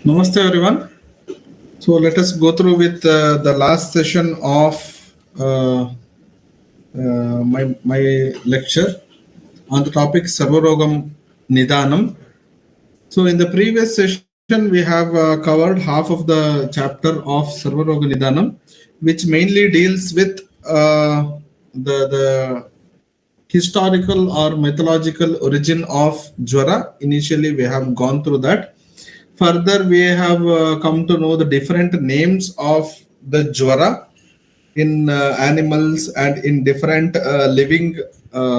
Namaste everyone. So let us go through with the last session of uh, my lecture on the topic Sarvarogam Nidanam. So in the previous session we have covered half of the chapter of Sarvaroganidanam, which mainly deals with the historical or mythological origin of Jwara. Initially we have gone through that. Further, we have come to know the different names of the Jwara in animals and in different living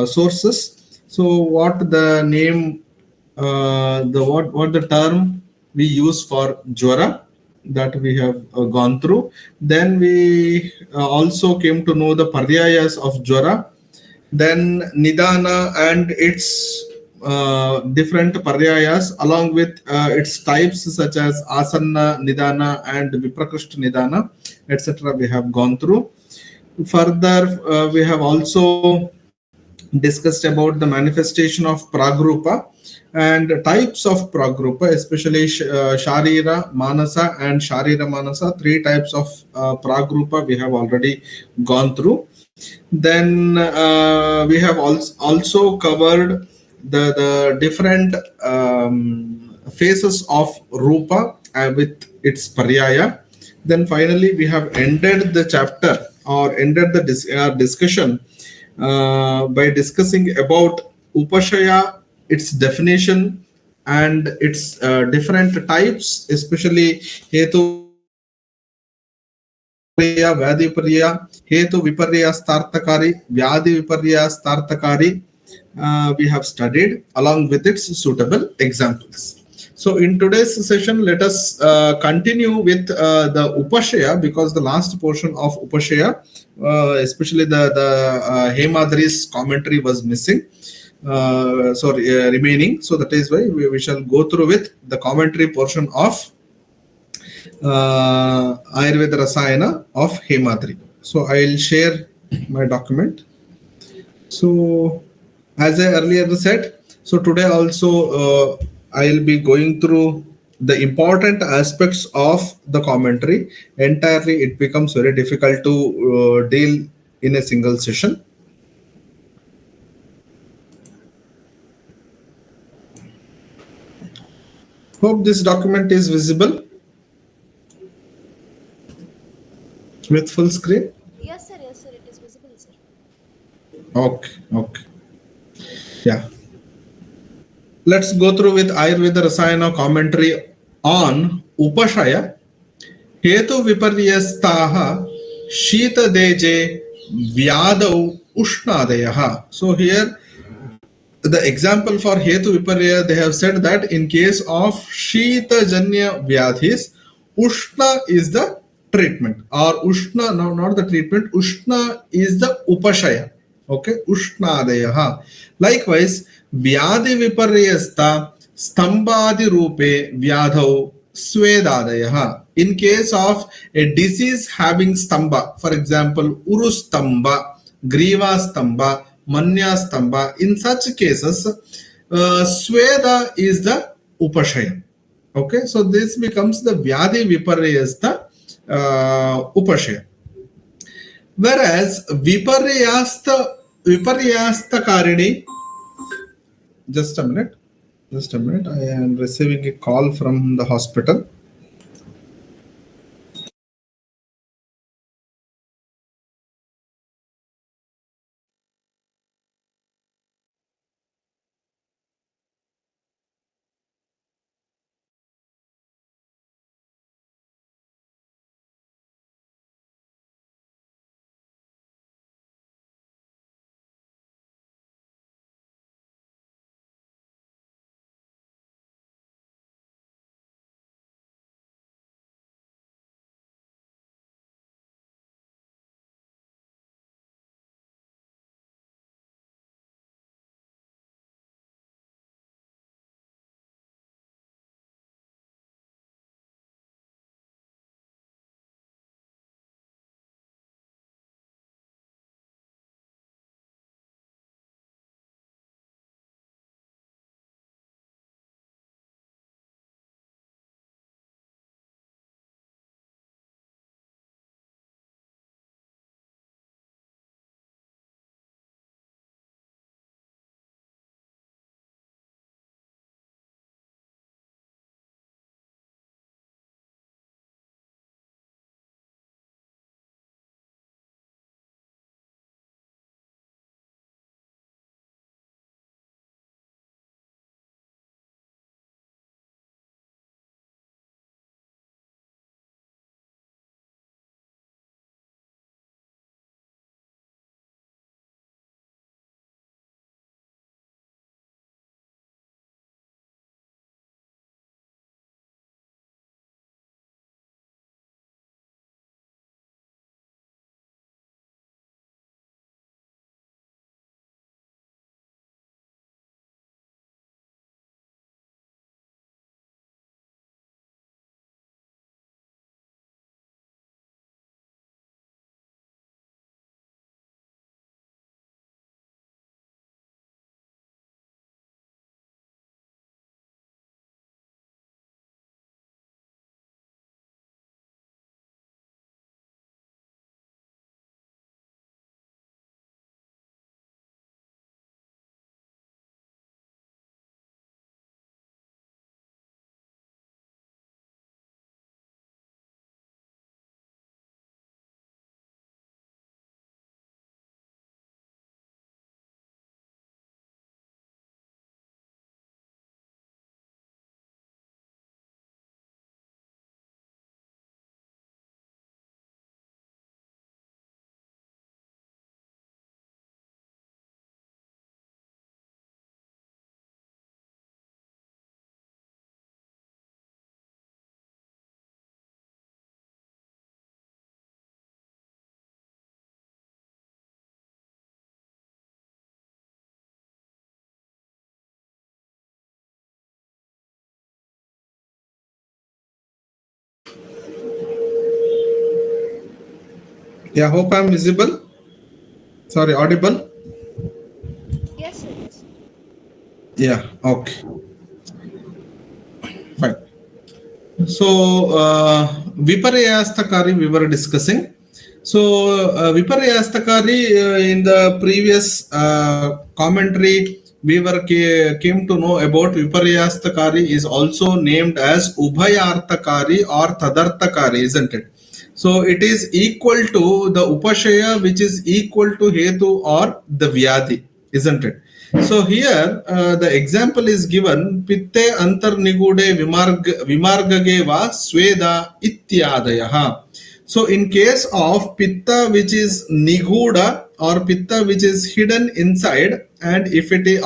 sources. So, what the name, what the term we use for Jwara that we have gone through. Then we also came to know the paryayas of Jwara, then Nidana and its different paryayas along with its types such as Asanna Nidana and Viprakrushta Nidana, etc. we have gone through. Further, we have also discussed about the manifestation of Pragrupa and types of Pragrupa, especially Sharira, Manasa and Sharira Manasa, three types of Pragrupa we have already gone through. Then we have also covered the different phases of Rupa with its Paryaya. Then finally, we have ended the chapter or ended the discussion by discussing about Upashaya, its definition, and its different types, especially Hetu Vyadi Viparya, Hetu Viparya Startakari, Vyadi Viparya Startakari, we have studied along with its suitable examples. So in today's session, let us continue with the Upashaya, because the last portion of Upashaya, especially the Hemadri's commentary was missing. Remaining. So that is why we shall go through with the commentary portion of Ayurveda Rasayana of Hemadri. So I'll share my document. So as I earlier said, so today also I'll be going through the important aspects of the commentary. Entirely, it becomes very difficult to deal in a single session. Hope this document is visible with full screen. Yes, sir, it is visible, sir. Okay. Yeah. Let's go through with Ayurveda Rasayana commentary on Upashaya. Hetu viparyastaha shita deje vyadau ushnadayaha. So here the example for Hetu viparya, they have said that in case of shita janya vyadhis, ushna is the treatment, or ushna, no, not the treatment, ushna is the upashaya. Okay, ushnadayaha. Likewise, vyadi viparyasta stambadi rupe vyadhau swedadayaha. In case of a disease having stamba, for example, urustamba, griva stamba, manya stamba, in such cases, sweda is the upashaya. Okay, so this becomes the vyadi viparyasta upashaya. Whereas viparyasta karini, just a minute, I am receiving a call from the hospital. Yeah, hope I'm visible. Sorry, audible. Yes, sir. Yes. Yeah, okay, fine. So, Vipariyastakari we were discussing. So, Vipariyastakari in the previous commentary, we came to know about Vipariyastakari is also named as Ubhayartakari or Tadartakari, isn't it? So, it is equal to the Upashaya, which is equal to Hetu or the Vyadhi, isn't it? So here the example is given pitte antar nigude vimargage va sweda ityadayah. So in case of pitta which is niguda or pitta which is hidden inside, and if it is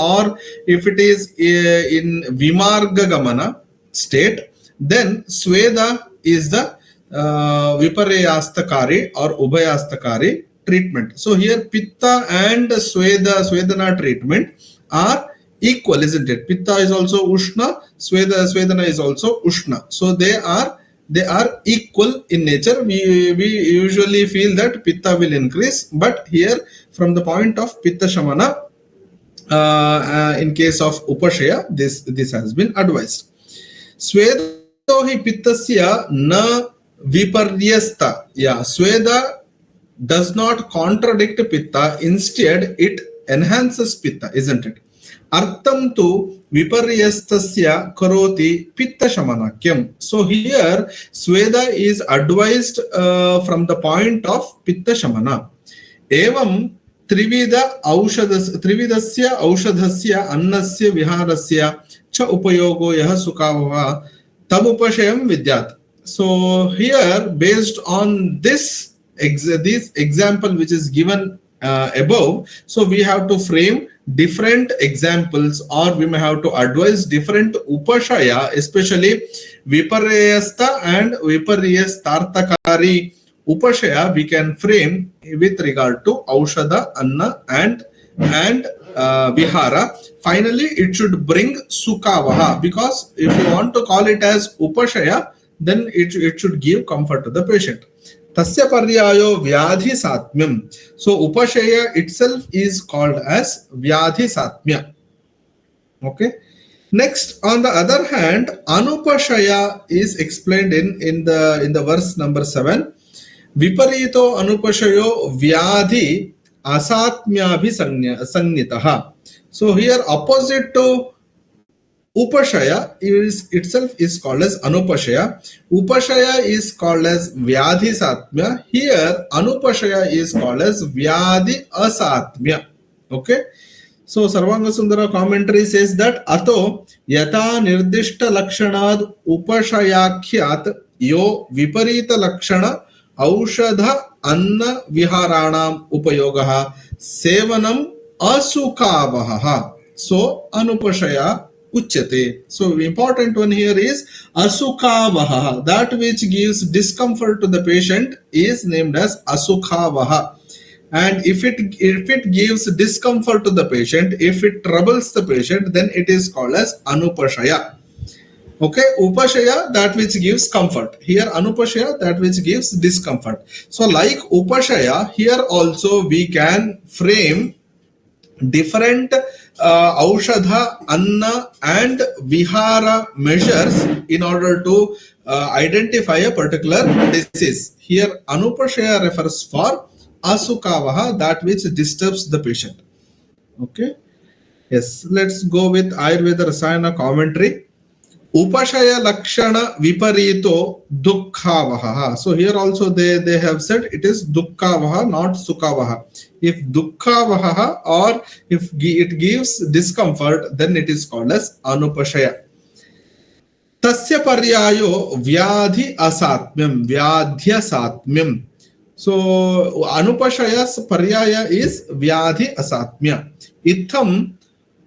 in vimarga gamana state, then sweda is the viparayastakari or ubhayastakari treatment. So here pitta and swedana treatment are equal, isn't it? Pitta is also ushna, swedana is also ushna. So they are equal in nature. We usually feel that pitta will increase, but here from the point of pitta shamana, in case of upashaya, this has been advised. Swedo hi pittasya na viparyasta. Yeah, sweda does not contradict pitta, instead it enhances pitta, isn't it? Artham tu viparyastasya karoti pitta shamanakyam. So here sweda is advised from the point of pitta shamana. Evam त्रिविधस्य औषधस्य अन्नस्य विहारस्य च उपयोगो यः सुखावः तमुपशयं विद्यात्. So here, based on this example which is given above, so we have to frame different examples, or we may have to advise different upashaya, especially viparayasta and viparyastartakari upashaya we can frame with regard to aushadha, anna and vihara. Finally, it should bring sukavaha, because if you want to call it as upashaya, then it should give comfort to the patient. Tasya paryayo vyadhi satmyam. So upashaya itself is called as vyadhi satmya. Okay. Next, on the other hand, anupashaya is explained in the verse number 7. Viparito anupashayo vyadhi asatmyabhi sannitaha. So here, opposite to upashaya is itself is called as anupashaya. Upashaya is called as vyadhi satmya. Here, anupashaya is called as vyadhi asatmya. Okay. So Sarvanga Sundara commentary says that ato yata nirdishta lakshanad upashayakhyat yo viparita lakshana aushadha anna viharanam upayogah sevanam asukavaha. So anupashaya uchyate. So important one here is asukavaha. That which gives discomfort to the patient is named as asukavaha. And if it gives discomfort to the patient, if it troubles the patient, then it is called as anupashaya. Okay, upashaya, that which gives comfort. Here anupashaya, that which gives discomfort. So like upashaya, here also we can frame different aushadha, anna and vihara measures in order to identify a particular disease. Here anupashaya refers for asukavaha, that which disturbs the patient. Okay. Yes, let's go with Ayurveda Rasayana commentary. Upashaya lakshana viparito dukkhavaha. So here also they have said it is dukkhavaha, not sukavaha. If dukkhavaha or if it gives discomfort, then it is called as anupashaya. Tasya paryayo vyadhi asatmyam, vyadhya satmyam. So anupashaya's paryaya is vyadhi asatmya. Itham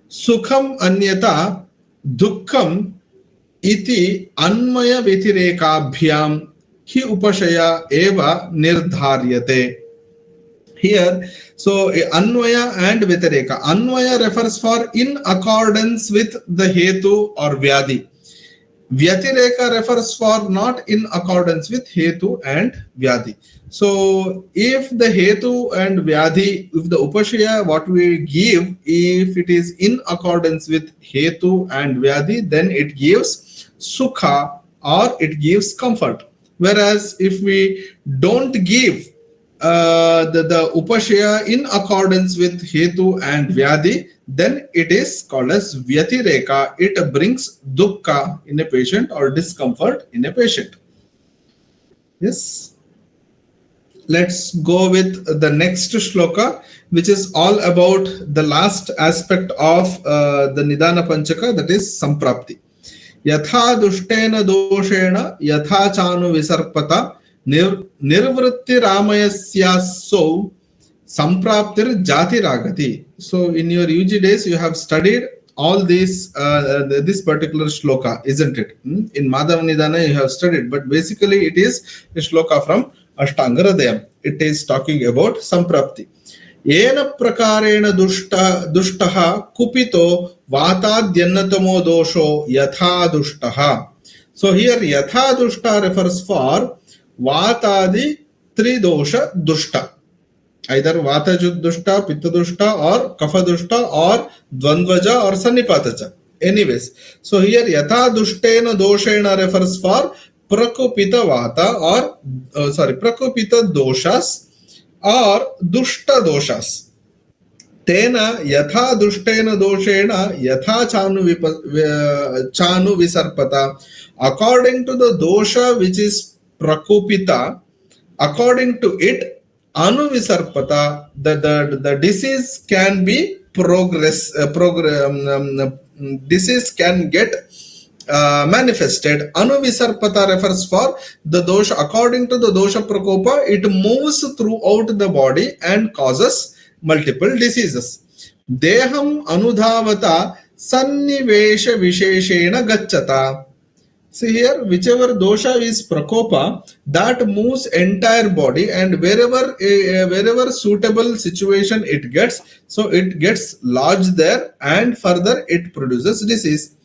sukham anyata dukkham iti Anvay व्यतिरेकाभ्याम hi upashaya eva nirdharyate. Here, so anvaya and vyathareka. Anvaya refers for in accordance with the hetu or vyadi. Vyatireka refers for not in accordance with Hetu and Vyadhi. So, if the Hetu and Vyadhi, if the Upashaya, what we give, if it is in accordance with Hetu and Vyadhi, then it gives Sukha or it gives comfort. Whereas if we don't give the upashaya in accordance with hetu and vyadhi, then it is called as vyatireka. It brings dukkha in a patient or discomfort in a patient. Yes. Let's go with the next shloka, which is all about the last aspect of the Nidana Panchaka, that is Samprapti. Yatha dushtena doshena yatha chanu visarpata nirvritti ramayasyaso sampraptir jati ragati. So in your UG days, you have studied all these this particular shloka, isn't it? In Madhava Nidana, you have studied, but basically it is a shloka from Ashtanga Hridayam. It is talking about samprapti. येन प्रकारेण दुष्टः कुपितो वाताद्यन्नतमो दोषो यथा दुष्टः. So here yatha dushta refers for vatadi tridosha dushta. Either vata dushta, pitta dushta, or kapha dushta, or dvandvaja, or sannipatacha. Anyways, so here yatha dushtena doshena refers for prakupita vata or prakupita doshas or dushta doshas. Tena yatha dushtena doshena yatha chanu visarpata. According to the dosha which is prakupita, according to it, anuvisarpata, the disease can be disease can get manifested. Anuvisarpata refers for the dosha. According to the dosha prakopa, it moves throughout the body and causes multiple diseases. Deham anudhavata sannivesha visheshena gacchata. See here, whichever dosha is prakopa, that moves entire body, and wherever suitable situation it gets, so it gets lodged there, and further it produces disease.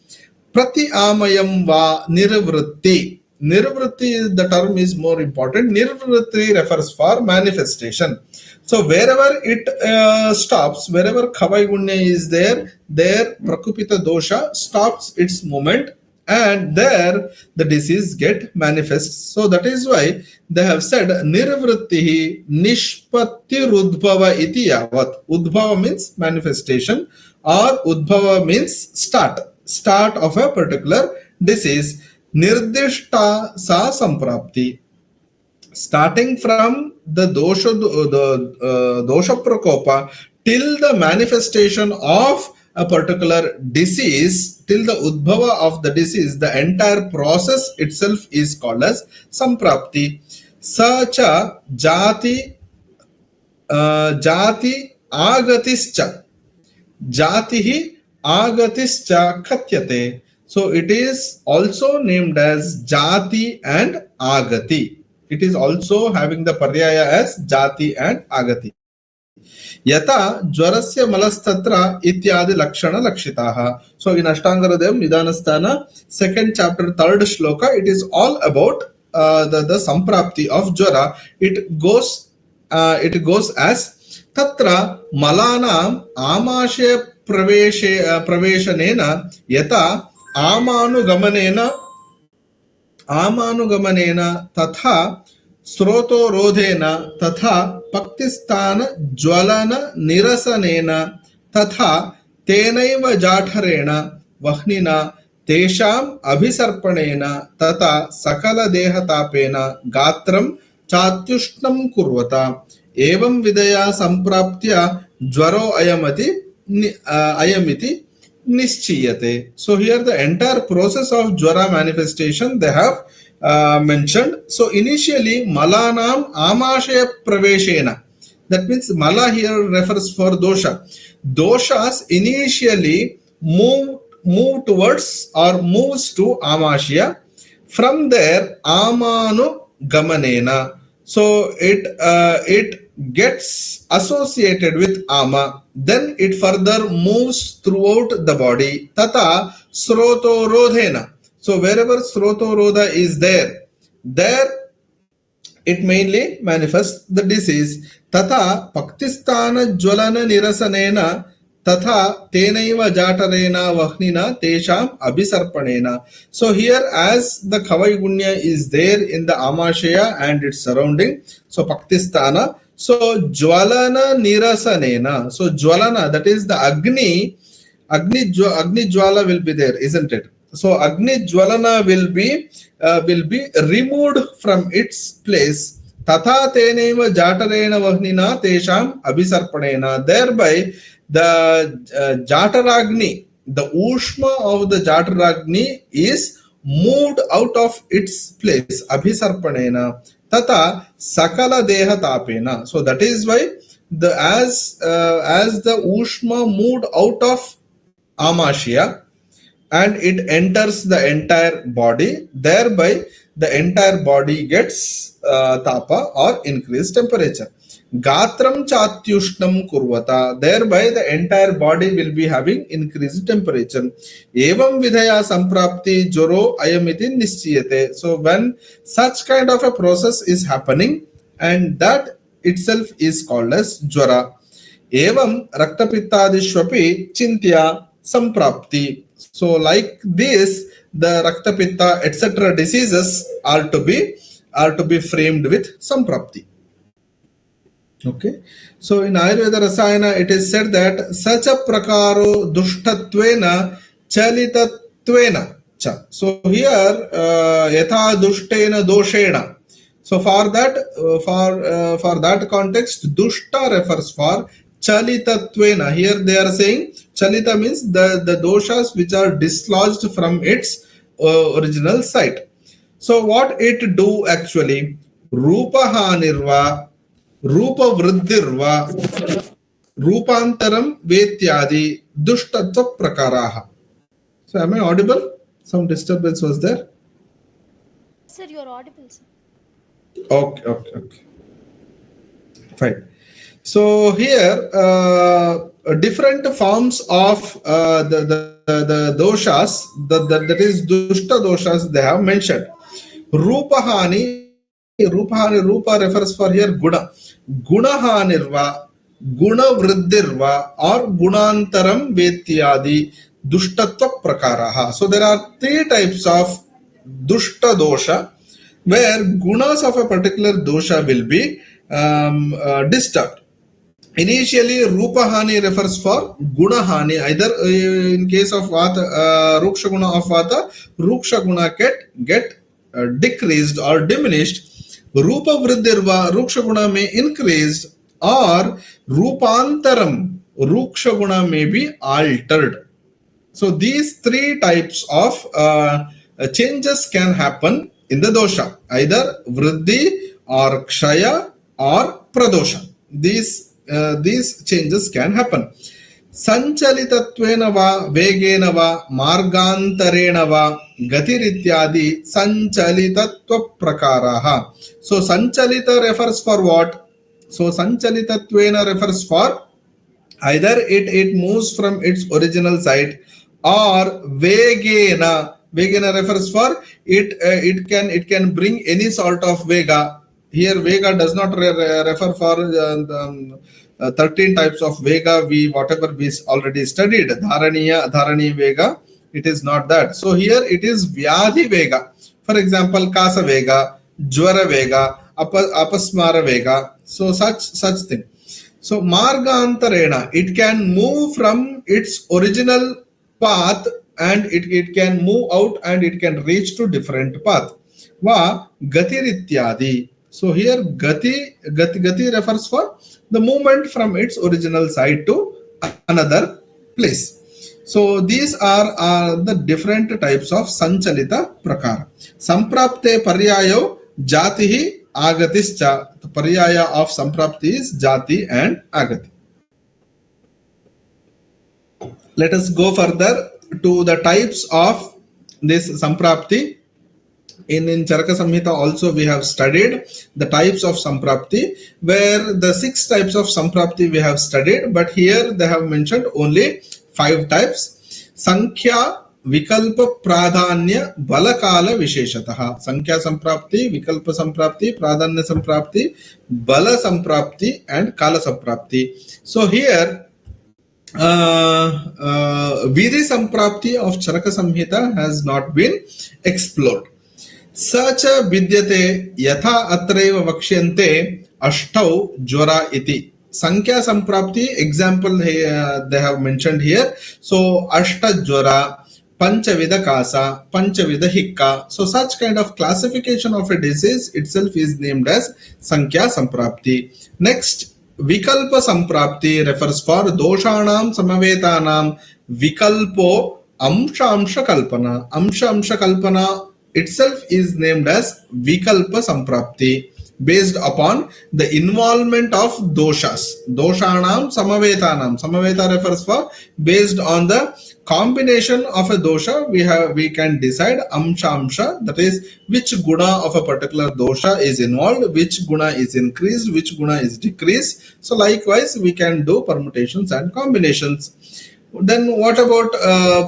Prati amayam va nirvritti. Nirvritti, the term is more important. Nirvritti refers for manifestation. So wherever it stops, wherever kavai gunya is there prakupita dosha stops its movement, and there the disease get manifests. So that is why they have said nirvrittihi nishpattirudbhava iti yavat. Udbhava means manifestation, or udbhava means start of a particular disease. Nirdishta sa samprapti. Starting from the dosha prakopa till the manifestation of a particular disease, till the udbhava of the disease, the entire process itself is called as samprapti. Sacha jati agatischa. Jatihi agatischa khatyate. So it is also named as jati and agati. It is also having the paryaya as jati and agati. Yata jwarasya malastatra ityadi lakshana lakshitaha. So in Ashtanga Hridayam Nidanasthana, second chapter, third shloka, it is all about the samprapti of jwara. It goes as tatra malanam amashya praveshanena yata amanugamanena tatha स्रोतो रोधेन तथा पक्तिस्थान ज्वलन निरसनेन तथा तेनैव जाठरेण वह्निना तेषाम् अभिसर्पणेन तथा सकल देहतापेन गात्रं चात्युष्णं कुर्वता एवं विधया संप्राप्त्य ज्वरो अयमिति निश्चीयते. So here the entire process of jwara manifestation they have mentioned. So initially malanam amashaya praveshena, that means mala here refers for dosha. Doshas initially move towards or moves to amashya. From there amanu gamanena, so it gets associated with ama, then it further moves throughout the body. Tata sroto rodhena. So wherever Srotoroda is there it mainly manifests the disease. Tata Pakistana Jwalana Nirasanena Tatha Tenaiva Jatarena Vahnina Tesham Abhisarpanena. So here as the Khavai Gunya is there in the Amashaya and its surrounding, so Pakistana, so Jwalana Nirasanena, so Jwalana, that is the Agni Jwala will be there, isn't it? So Agni Jwalana will be removed from its place. Tatha teneva jatarena vahnina tesham abhisarpanena. Thereby the Jataragni, the Ushma of the Jataragni is moved out of its place. Abhisarpanena. Tata sakala deha tapena. So that is why the as the Ushma moved out of Amashya and it enters the entire body, thereby the entire body gets tapa or increased temperature. Gatram chatyushnam kurvata, thereby the entire body will be having increased temperature. Evam vidhaya samprapti joro ayamiti nischiyate. So when such kind of a process is happening, and that itself is called as jwara. Evam raktapittadishvapi chintya samprapti. So like this, the raktapitta etc. diseases are to be framed with samprapti. Okay. So in Ayurveda Rasayana, it is said that sacha prakaro dushtatvena chalitattvena cha. So here yatha dushtena doshena. So for that context, dushta refers for chalitattvena. Here they are saying chalita means the doshas which are dislodged from its original site. So what it do actually? Rupahanirva, Rupa Vriddirva, Rupantaram Vetyadi, Dushtatva Prakaraha. So am I audible? Some disturbance was there? Sir, you're audible, sir. Okay. Fine. So here, different forms of the doshas, that is dushta doshas, they have mentioned. Rupahani, Rupa refers for here Guna. Gunahanirva, Guna Vriddirva, or Gunantaram Vetyadi, Dushtatva Prakaraha. So there are three types of Dushta dosha, where gunas of a particular dosha will be disturbed. Initially, Rupahani refers for Gunahani. Either in case of Vata, Ruksha Guna of Vata, Ruksha Guna get decreased or diminished. Rupa Vriddirva, Ruksha Guna may increase, or Rupantaram, Ruksha Guna may be altered. So these three types of changes can happen in the dosha, either Vriddhi or Kshaya or Pradosha. These changes can happen. Sanchalitattvena va vegena va margantarena va gatirityadi sanchalitatva prakaraha. So sanchalita refers for what? So sanchalitattvena refers for either it moves from its original site, or vegena refers for it can bring any sort of vega. Here vega does not refer for 13 types of vega whatever we already studied, dharani vega, it is not that. So here it is vyadhi vega. For example, kasa vega, jwara vega, apasmara vega. So such thing. So margantarena, it can move from its original path and it can move out and it can reach to different path. Va gatirityadi. So here gati refers for the movement from its original site to another place. So these are the different types of sanchalita prakara. Samprapte paryayo jatihi agatischa. The paryaya of samprapti is jati and agati. Let us go further to the types of this samprapti. In Charaka Samhita also we have studied the types of samprapti, where the 6 types of samprapti we have studied, but here they have mentioned only 5 types. Sankhya विकल्प प्राधान्य बल काल विशेषतः संख्या संप्राप्ति विकल्प संप्राप्ति प्राधान्य संप्राप्ति बल संप्राप्ति and kala संप्राप्ति. So here Viri Samprapti of Charaka Samhita has not been explored. Such a vidyate yatha atreva vakshyante ashtau jwara iti. Sankhya Samprapti example they have mentioned here. So Ashta jwara, Panchavida Kasa, Panchavida Hikka. So such kind of classification of a disease itself is named as Sankhya Samprapti. Next, Vikalpa Samprapti refers for Doshanam Samavetanam Vikalpo Amsha Amsha Kalpana. Amsha Amsha Kalpana itself is named as Vikalpa Samprapti based upon the involvement of doshas. Doshanam Samavetanam. Samaveta refers for based on the combination of a dosha we can decide amsha, that is which guna of a particular dosha is involved, which guna is increased, which guna is decreased. So likewise we can do permutations and combinations. Then what about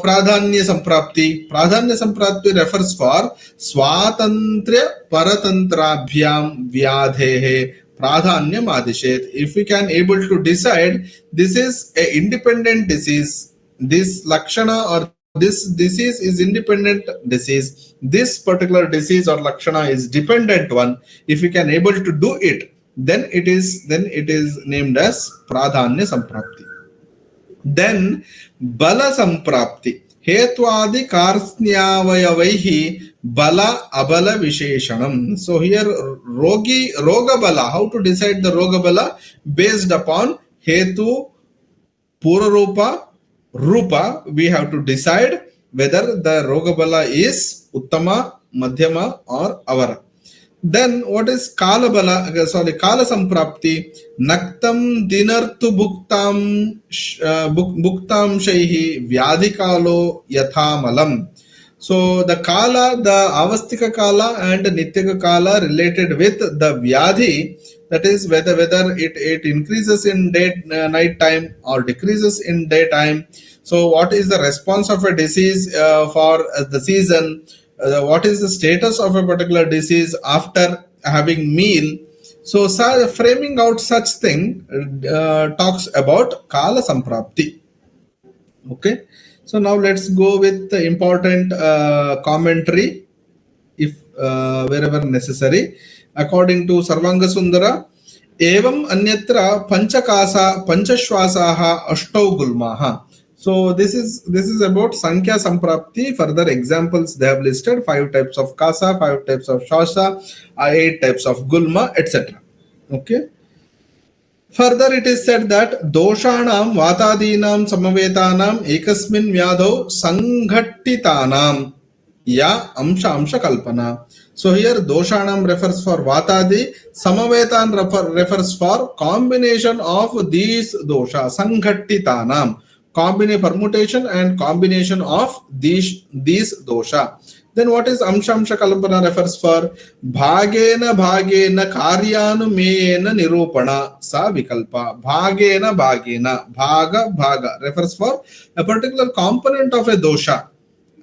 pradhanya samprapti? Pradhanya samprapti refers for swatantra paratantrabhyam vyadhehe pradhanyam adishet. If we can able to decide this is a independent disease, this lakshana or this disease is independent disease, this particular disease or lakshana is dependent one, if we can able to do it, then it is named as pradhanya samprapti. Then bala samprapti hetwadi karsnyavayavaihi bala abala visheshanam. So here roga bala, how to decide the roga bala? Based upon hetu, purarupa, rupa, we have to decide whether the roga bala is uttama, madhyama or avara. Then what is kala bala? Kala samprapti naktam dinartu bhuktam shaihi vyadhikalo yathamalam. So the kala, the avastika kala and nityaka kala related with the vyadhi, that is whether it increases in night time or decreases in daytime. So what is the response of a disease for the season? What is the status of a particular disease after having meal? So framing out such thing talks about kala samprapti. Okay. So now let's go with the important commentary, if wherever necessary. According to Sarvanga Sundara, evam anyatra panchakasa panchashwasaha ashtau gulmaha. So this is about Sankhya Samprapti. Further examples they have listed: 5 types of kasa, 5 types of shwasa, 8 types of gulma, etc. Okay. Further, it is said that doshanam vatadinam samavetanam ekasmin vyadho sanghattitanam ya amsha kalpana. So here doshanam refers for vatadi, samavetan refers for combination of these dosha, sanghattitanam, permutation and combination of these dosha. Then what is amsha kalpana refers for? Bhagena karyanu meyena nirupana sa vikalpa. Bhagena bhaga refers for a particular component of a dosha,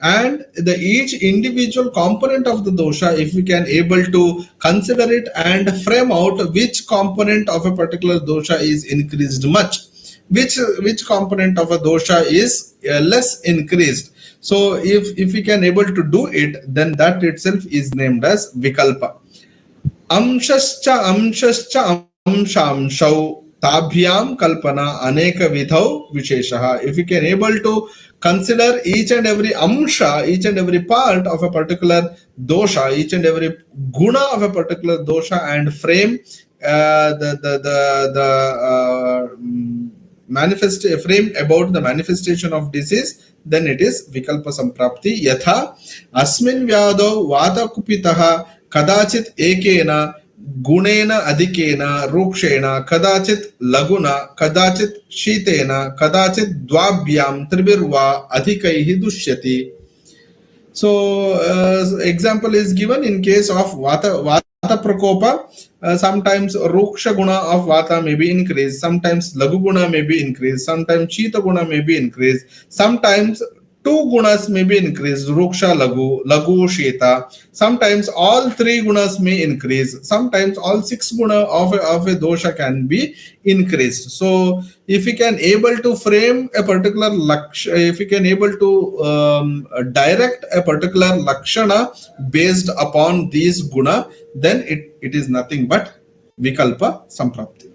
and each individual component of the dosha, if we can able to consider it and frame out which component of a particular dosha is increased much, which component of a dosha is less increased. So if we can able to do it, then that itself is named as vikalpa. Amshascha amshamshau tabhyam kalpana aneka vidhau visheshaha. If we can able to consider each and every amsha, each and every part of a particular dosha, each and every guna of a particular dosha, and frame frame about the manifestation of disease, then it is vikalpa samprapti. Yatha asmin vyado vata kupitaha kadachit ekena gunena adikena rukshena kadachit laguna kadachit shitena kadachit dvabhyam tribirva adhikaihi dushyati. So example is given in case of vata prakopa. Sometimes ruksha guna of vata may be increased, sometimes lagu guna may be increased, sometimes chita guna may be increased, sometimes two gunas may be increased, ruksha, lagu, sheta. Sometimes all three gunas may increase. Sometimes all six guna of a dosha can be increased. So if we can able to frame a particular if we can able to direct a particular lakshana based upon these guna, then it is nothing but vikalpa samprapti.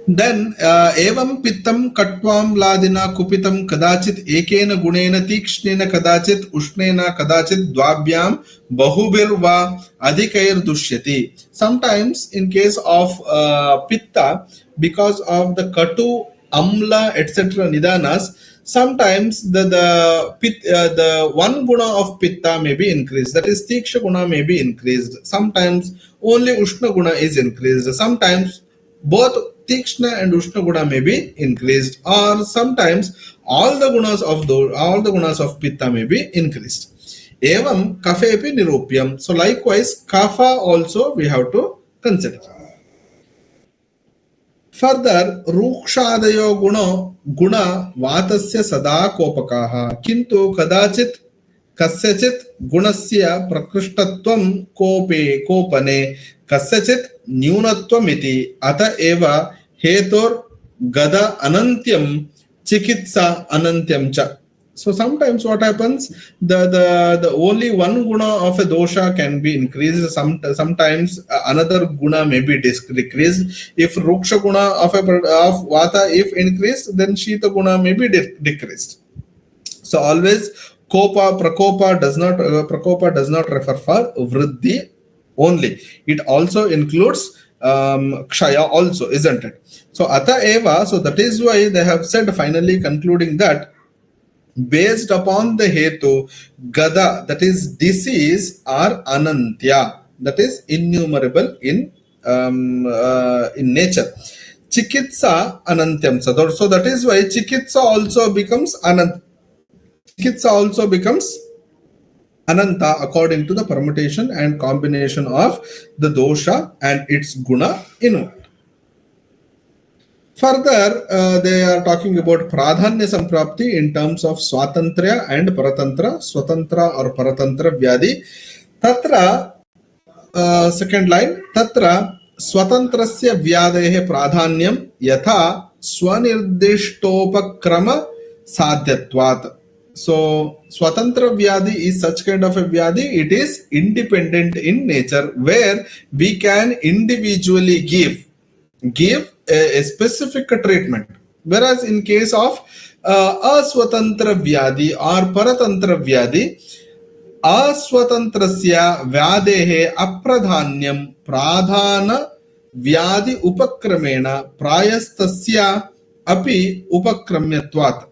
Then evam pittam katvam ladina kupitam kadachit ekena gunena tikšnena kadachit ushnena kadachit dvabhyam bahubirva adhikair dushyati. Sometimes in case of pitta, because of the katu, amla, etc. nidanas, sometimes the one guna of pitta may be increased, that is tiksha guna may be increased. Sometimes only ushna guna is increased. Sometimes both tikshna and ushna guna may be increased, or sometimes all the gunas of pitta may be increased. Evam kafepi nirupyam. So likewise kapha also we have to consider. Further, rukshadayo guna vatasya sada kopakaha kintu kadachit कस्यचित् गुणस्य प्रकृष्टत्वं कोपने कस्यचित् न्यूनत्वमिति अत एव हेतुर्गद अनन्त्यं चिकित्सा अनन्त्यं च. So sometimes what happens, the only one guna of a dosha can be increased. Sometimes another guna may be decreased. If ruksha guna of vata if increased, then shita guna may be decreased. So always prakopa does not refer for vriddhi only. It also includes kshaya also, isn't it? So ata eva. So that is why they have said, finally concluding that based upon the hetu, gada, that is disease, are anantya, that is innumerable in nature. Chikitsa anantyam sador. So that is why chikitsa also becomes ananta. Chikitsa also becomes ananta according to the permutation and combination of the dosha and its guna inward. Further, they are talking about pradhanya samprapti in terms of swatantra and paratantra, swatantra or paratantra vyadi. Tatra, second line, tatra swatantrasya vyadehe pradhanyam yatha swanirdistopakrama sadhyatvat. So swatantra vyadi is such kind of a vyadi, it is independent in nature, where we can individually give a specific treatment, whereas in case of aswatantra vyadi or paratantra vyadi, aswatantrasya vyadehe apradhanyam pradhana vyadi upakramena prayastasya api upakramyatvat.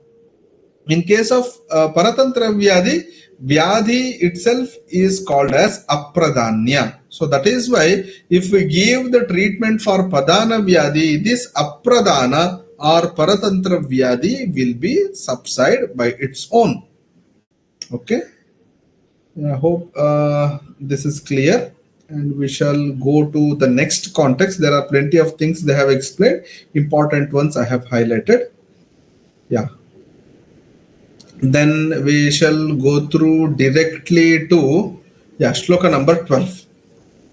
In case of paratantra vyadi, vyadhi itself is called as apradhanya. So that is why if we give the treatment for padana vyadi, this apradhana or paratantra vyadi will be subside by its own. Okay. I hope this is clear, and we shall go to the next context. There are plenty of things they have explained. Important ones I have highlighted. Yeah. Then we shall go through directly to shloka number 12.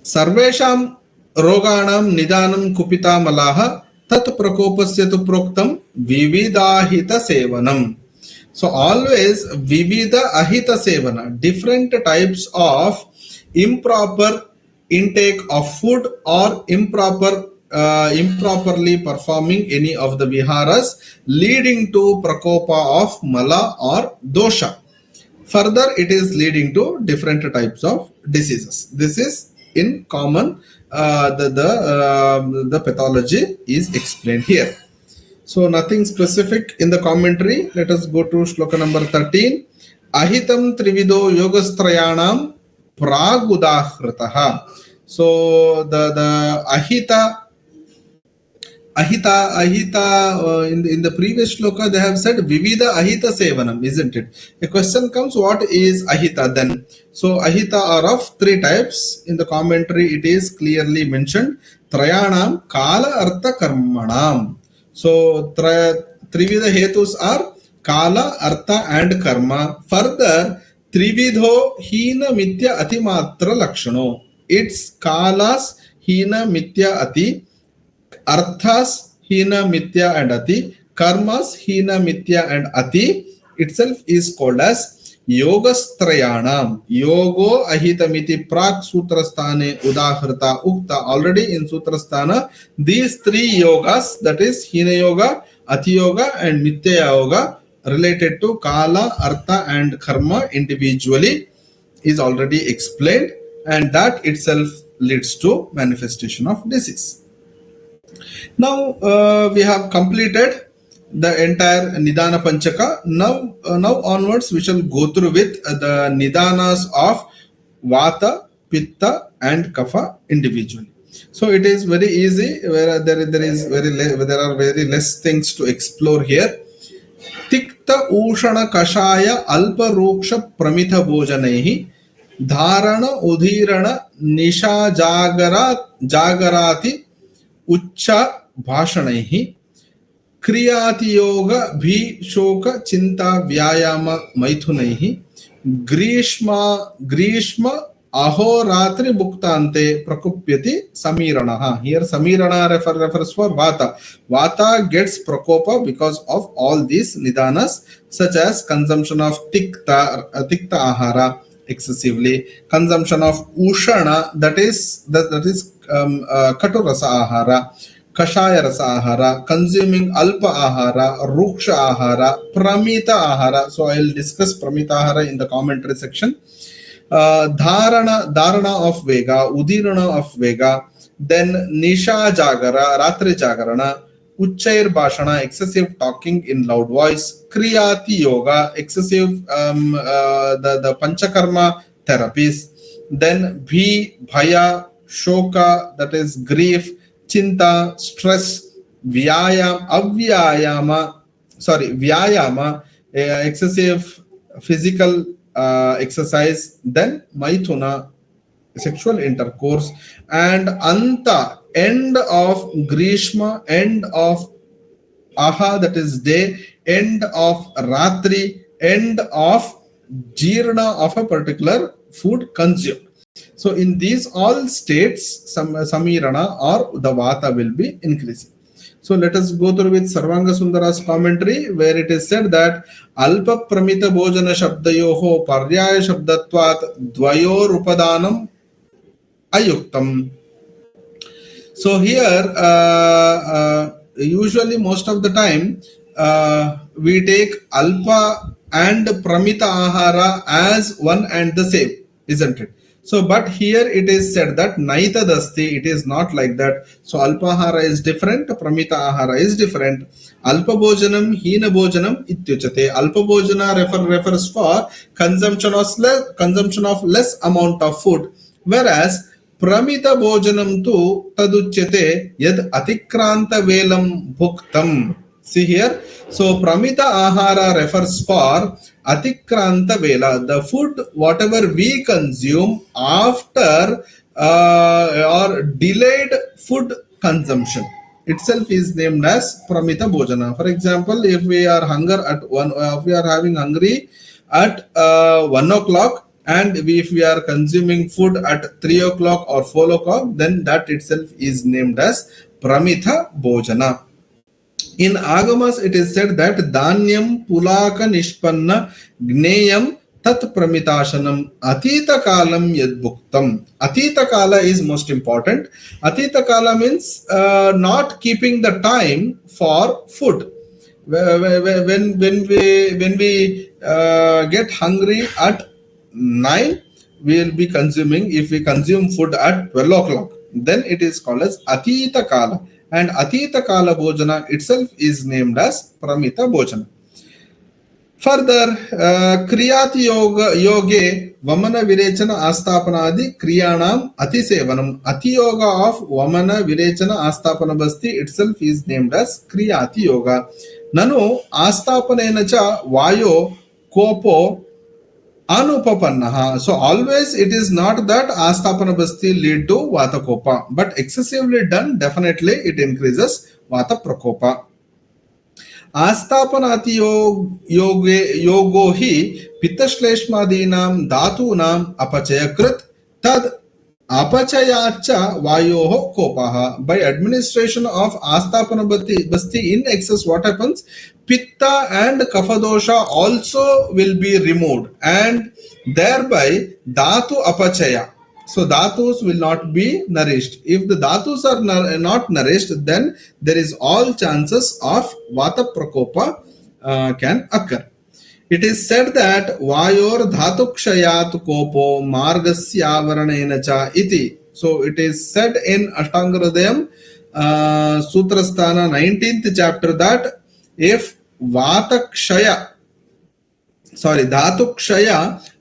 Sarvesham roganam nidanam kupita malaha tat prakopasya tu proktam vividahita sevanam. So always vivida ahita sevana, different types of improper intake of food or improperly performing any of the viharas leading to prakopa of mala or dosha. Further, it is leading to different types of diseases. This is in common. The pathology is explained here. So nothing specific in the commentary. Let us go to shloka number 13. Ahitam trivido yogastrayanam pragudahrataha. So the ahita in the previous shloka they have said vivida ahita sevanam, isn't it? A question comes, what is ahita then? So ahita are of three types. In the commentary it is clearly mentioned, trayanam kala artha karmanam. So trivida hetus are Kala, Artha and Karma. Further, Trividho Hina Mitya Ati Matra Lakshano. It's Kalas Hina Mitya Ati, Arthas Hina Mitya and Ati, Karmas Hina Mitya and Ati itself is called as Yogastrayanam. Yogo Ahitamiti Prak Sutrasthane Udahrata Ukta. Already in Sutrasthana, these three yogas, that is Hina Yoga, Ati Yoga, and Mitya Yoga, related to Kala, Artha, and Karma individually, is already explained, and that itself leads to manifestation of disease. Now we have completed the entire Nidana Panchaka. Now onwards we shall go through with the Nidanas of Vata, Pitta and Kapha individually. So it is very easy, where there are very less things to explore here. Tikta Ushana Kashaya Alpa Ruksha Pramita Bhojanaihi Dharana Udhirana Nisha Jagarati Ucha Bhashanaihi Kriyati Yoga Bhi Shoka Chinta Vyayama Maithunaihi Grishma Ahoratri Bhuktante Prakupyati Samiranaha. Here Samirana refers for Vata. Vata gets Prakopa because of all these Nidanas, such as consumption of Tikta Ahara excessively, consumption of Ushana, that is Katurasa Ahara, Kashaya Rasa Ahara, consuming Alpa Ahara, Ruksha Ahara, Pramita Ahara. So I will discuss Pramita Ahara in the commentary section. Dharana of Vega, Udirana of Vega, then Nisha Jagara, Ratri Jagarana, Uchair Bhashana, excessive talking in loud voice, Kriyati Yoga, excessive the Panchakarma therapies, then Bhaya, Shoka, that is grief, Chinta, stress, Vyayama, excessive physical exercise, then Maithuna, sexual intercourse, and Anta, end of Grishma, end of Aha, that is day, end of Ratri, end of Jirna of a particular food consumed. So in these all states, Samirana or the Vata will be increasing. So let us go through with Sarvanga Sundara's commentary, where it is said that Alpa Pramita Bhojana Shabdayoho Paryaya Shabdatvat Dvayor Upadanam Ayuktam. So here, usually most of the time, we take Alpa and Pramita Ahara as one and the same, isn't it? So, but here it is said that Naita Dasti, it is not like that. So, Alpahara is different, Pramita Ahara is different. Alpa Bhojanam, Hina Bhojanam, Ityuchate. Alpa Bhojana refers for consumption of less amount of food, whereas Pramita Bhojanam tu taduchyate yad atikranta velam bhuktam. See here. So Pramita Ahara refers for Atikranta Vela, the food whatever we consume after or delayed food consumption itself is named as Pramita Bhojana. For example, if we are if we are having hungry at 1 o'clock, and if we are consuming food at 3 o'clock or 4 o'clock, then that itself is named as Pramita Bhojana. In Agamas, it is said that Dhanyam Pulaka Nishpanna Gneyam Tat Pramitashanam Atita Kalam Yad Bhuktam. Atita Kala is most important. Atita Kala means not keeping the time for food. When we get hungry at 9, we will be consuming, if we consume food at 12 o'clock, then it is called as Atita Kala. And Atita Kala Bhojana itself is named as Pramita Bhojana. Further, Kriyati Yoge Vamana Virechana Astapanadi Kriyanam Atisevanam. Ati Yoga of Vamana Virechana Astapana Basti itself is named as Kriyati Yoga. Nanu Astapanenacha Vayo Kopo Anupapannaha. So always it is not that Astapana Basti lead to Vata Kopa, but excessively done, definitely it increases Vata Prakopa. आस्थापनाति योगे योगो हि पित्तश्लेष्मादीनां धातूनां अपचयकृत् तद अपचयाच्च वायोः कोपः. By administration of astapana basti in excess, what happens? Pitta and kapha dosha also will be removed, and thereby dhatu apachaya. So dhatus will not be nourished. If the dhatus are not nourished, then there is all chances of vata prakopa can occur. It is said that vayor dhatukshayat kopo margasyavarana cha iti. So it is said in Ashtangaradayam Sutrasthana 19th chapter that if dhatukshaya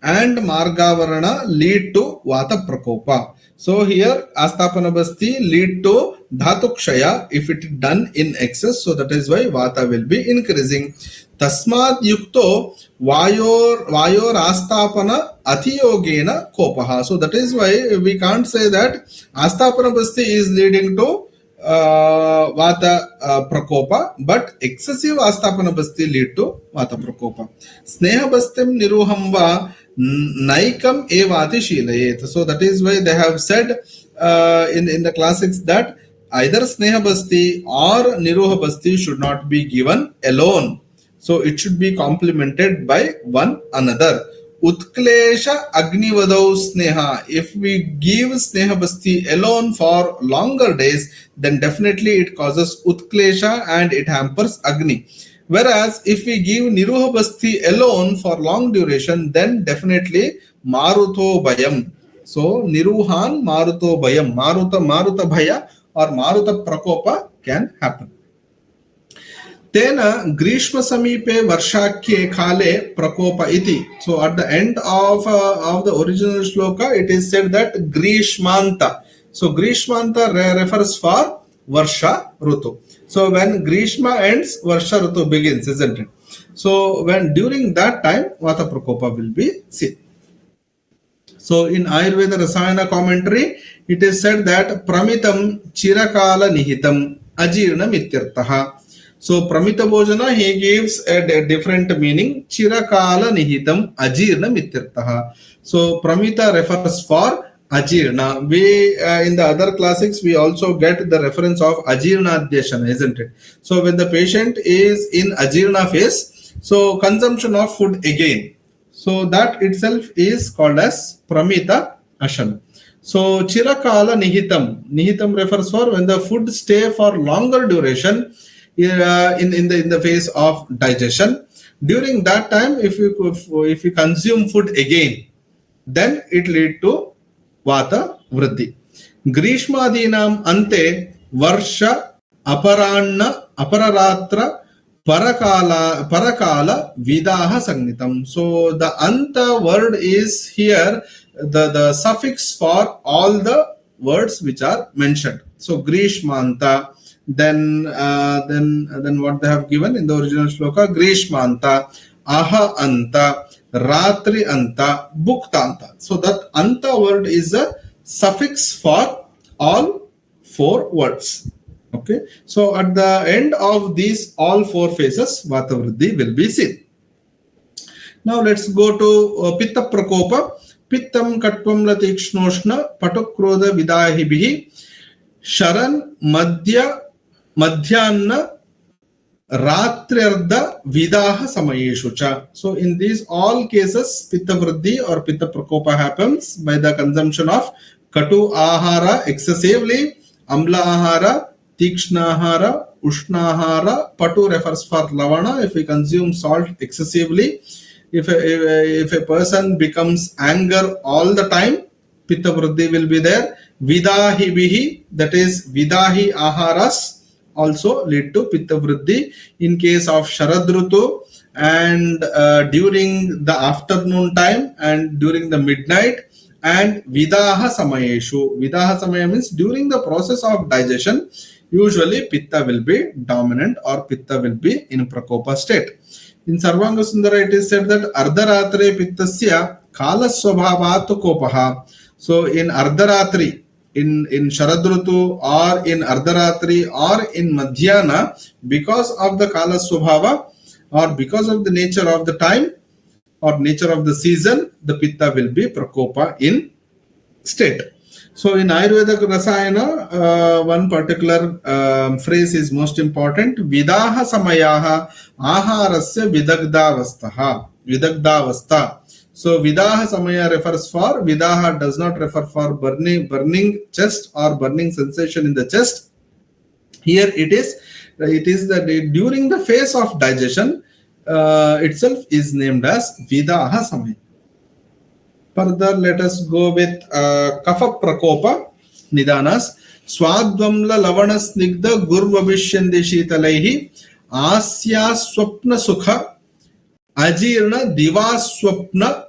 and margavarana lead to vata prakopa. So here astapana basti lead to dhatukshaya if it is done in excess. So that is why vata will be increasing. Tasmat yukto vayor astapana atiyogena kopaha. So that is why we can't say that astapana basti is leading to vata prakopa, but excessive astapana basti lead to vata prakopa. Sneha bastim niruham va naikam evati shilayet. So that is why they have said in the classics that either sneha basti or niruha basti should not be given alone. So it should be complemented by one another. Utklesha Agnivadau Sneha. If we give Sneha Basti alone for longer days, then definitely it causes Utklesha and it hampers Agni. Whereas if we give Niruha Basti alone for long duration, then definitely Maruto Bayam. So Niruhan Maruto Bayam. Maruta Bhaya or Maruta Prakopa can happen. Tena Grishma Samipe Varshakye Khale Prakopa iti. So at the end of the original shloka, it is said that Grishmanta. So Grishmanta refers for Varsha Rutu. So when Grishma ends, Varsha Rutu begins, isn't it? So when during that time, Vata Prakopa will be seen. So in Ayurveda Rasayana commentary, it is said that Pramitam Chirakala Nihitam Ajirna Mityartaha. So Pramita Bhojana, he gives a different meaning. Chirakala Nihitam Ajirna Mityartaha. So Pramita refers for Ajirna. We in the other classics we also get the reference of Ajirna Adhyashana, isn't it? So when the patient is in Ajirna phase, so consumption of food again. So that itself is called as Pramita Ashana. So Chirakala Nihitam. Nihitam refers for when the food stay for longer duration in the phase of digestion. During that time, if you consume food again, then it lead to vata vriddhi. Grishmadinam ante varsha aparanna apararatra parakala vidaha sagnitam. So the anta word is here the suffix for all the words which are mentioned. So Grishmanta. Then what they have given in the original shloka, Grishmanta, Aha Anta, Ratri Anta, Bhuktanta. So that Anta word is a suffix for all four words. Okay. So at the end of these all four phases, Vata Vriddhi will be seen. Now let's go to Pitta Prakopa. Pittam Katvam Latikshnoshna Patukroda Vidahibihi Sharan Madhyanna Ratriarda Vidaha Samayeshu cha. So in these all cases, Pitta Vriddhi or Pitta Prakopa happens by the consumption of Katu Ahara excessively, Amla Ahara, Tikshna Ahara, Ushna Ahara. Patu refers for Lavana if we consume salt excessively. If a person becomes anger all the time, Pitta Vriddhi will be there. Vidahi bihi, that is Vidahi Aharas, also lead to Pitta Vriddhi in case of Sharad Rutu and during the afternoon time and during the midnight and Vidaha Samayeshu. Vidaha Samaya means during the process of digestion, usually Pitta will be dominant or Pitta will be in Prakopa state. In Sarvanga Sundara it is said that Ardharatre Pittasya Kala Swabhavat Kopaha. So in Ardharatri, in Sharadrutu or in Ardharatri or in Madhyana, because of the Kala Swabhava or because of the nature of the time or nature of the season, the Pitta will be Prakopa in state. So in Ayurveda Rasayana, one particular phrase is most important. Vidaha samayaha aharasya vidagdavastha. So Vidaha samaya refers for, Vidaha does not refer for burning chest or burning sensation in the chest. Here it is that during the phase of digestion itself is named as Vidaha samaya. Further, let us go with Kapha Prakopa Nidanas. Swadvamla Lavana Snigdha Gurvabhishyandi Sheetalaihi Asya Swapna Sukha Ajirna Divaswapna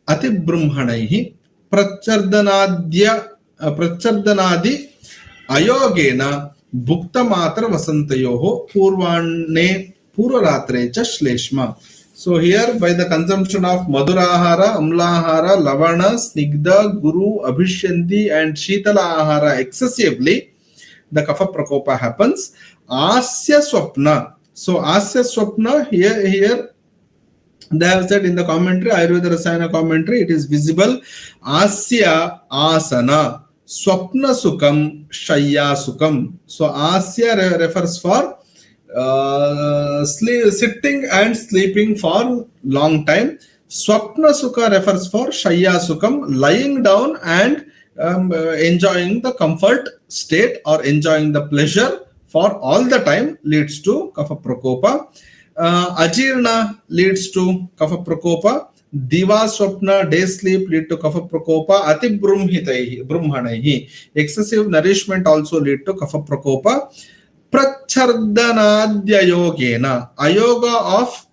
Atibrumhanaihi Prachardhanadi Ayogena Bhuktamatra Vasantayoho Purvane Puraratre cha Shleshma. So here, by the consumption of Madhurahara, Amlahara, Lavana, Snigdha, Guru, Abhishyanti and Shitala excessively, the Kapha Prakopa happens. Asya Swapna. So Asya Swapna, here they have said in the commentary, Ayurveda Rasayana commentary, it is visible. Asya Asana. Swapna Sukam, Shaya Sukam. So Asya refers for sitting and sleeping for long time. Swapna Sukha refers for Shaya Sukam, lying down and enjoying the comfort state or enjoying the pleasure for all the time leads to Kapha Prakopa. Ajirna leads to Kapha Prakopa. Diva Swapna, day sleep lead to Kapha Prakopa. Ati Brumhanaihi, excessive nourishment also lead to Kapha Prakopa. Prachardhanadhyayogena, ayoga of